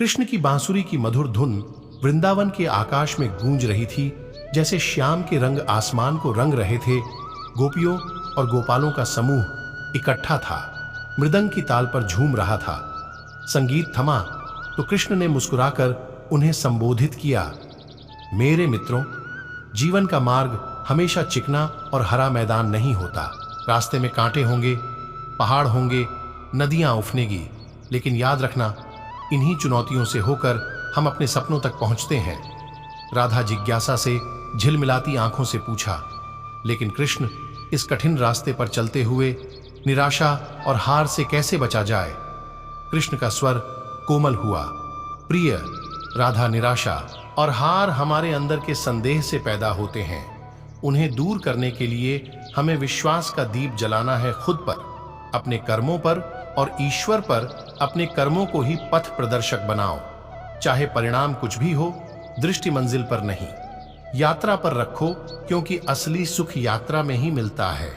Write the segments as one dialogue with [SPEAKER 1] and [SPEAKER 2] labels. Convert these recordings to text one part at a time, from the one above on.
[SPEAKER 1] कृष्ण की बांसुरी की मधुर धुन वृंदावन के आकाश में गूंज रही थी, जैसे श्याम के रंग आसमान को रंग रहे थे। गोपियों और गोपालों का समूह इकट्ठा था, मृदंग की ताल पर झूम रहा था। संगीत थमा तो कृष्ण ने मुस्कुराकर उन्हें संबोधित किया, मेरे मित्रों, जीवन का मार्ग हमेशा चिकना और हरा मैदान नहीं होता। रास्ते में कांटे होंगे, पहाड़ होंगे, नदियां उफनेगी, लेकिन याद रखना, इन्हीं चुनौतियों से होकर हम अपने सपनों तक पहुंचते हैं। राधा जिज्ञासा से झिलमिलाती आंखों से पूछा, लेकिन कृष्ण, इस कठिन रास्ते पर चलते हुए निराशा और हार से कैसे बचा जाए? कृष्ण का स्वर कोमल हुआ, प्रिय राधा, निराशा और हार हमारे अंदर के संदेह से पैदा होते हैं। उन्हें दूर करने के लिए हमें विश्वास का दीप जलाना है, खुद पर, अपने कर्मों पर और ईश्वर पर। अपने कर्मों को ही पथ प्रदर्शक बनाओ, चाहे परिणाम कुछ भी हो। दृष्टि मंजिल पर नहीं, यात्रा पर रखो, क्योंकि असली सुख यात्रा में ही मिलता है।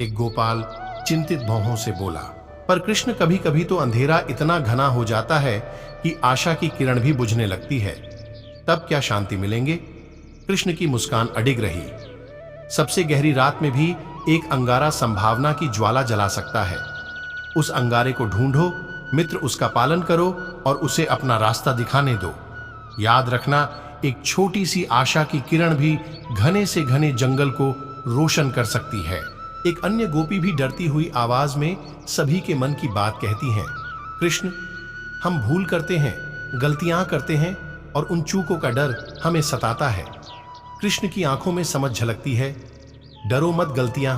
[SPEAKER 1] एक गोपाल चिंतित भौहों से बोला। पर कृष्ण, कभी कभी तो अंधेरा इतना घना हो जाता है कि आशा की किरण भी बुझने लगती है, तब क्या शांति मिलेंगे? कृष्ण की मुस्कान अडिग रही। सबसे गहरी रात में भी एक अंगारा संभावना की ज्वाला जला सकता है। उस अंगारे को ढूंढो मित्र, उसका पालन करो और उसे अपना रास्ता दिखाने दो। याद रखना, एक छोटी सी आशा की किरण भी घने से घने जंगल को रोशन कर सकती है। एक अन्य गोपी भी डरती हुई आवाज में सभी के मन की बात कहती है, कृष्ण, हम भूल करते हैं, गलतियां करते हैं और उन चूकों का डर हमें सताता है। कृष्ण की आंखों में समझ झलकती है, डरो मत, गलतियां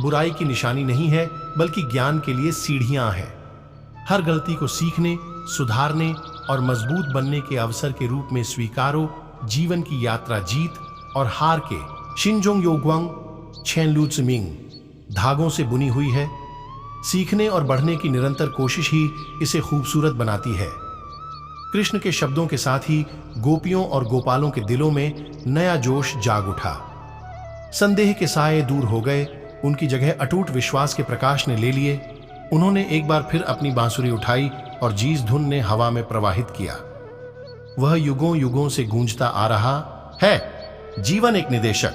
[SPEAKER 1] बुराई की निशानी नहीं है, बल्कि ज्ञान के लिए सीढ़ियां हैं। हर गलती को सीखने, सुधारने और मजबूत बनने के अवसर के रूप में स्वीकारो। जीवन की यात्रा जीत और हार के शिनजोंग योग्वांग छेनलू त्सिमिंग धागों से बुनी हुई है। सीखने और बढ़ने की निरंतर कोशिश ही इसे खूबसूरत बनाती है। कृष्ण के शब्दों के साथ ही गोपियों और गोपालों के दिलों में नया जोश जाग उठा। संदेह के साए दूर हो गए, उनकी जगह अटूट विश्वास के प्रकाश ने ले लिए। उन्होंने एक बार फिर अपनी बांसुरी उठाई और जीस धुन ने हवा में प्रवाहित किया। वह युगों युगों से गूंजता आ रहा है, जीवन एक निदेशक।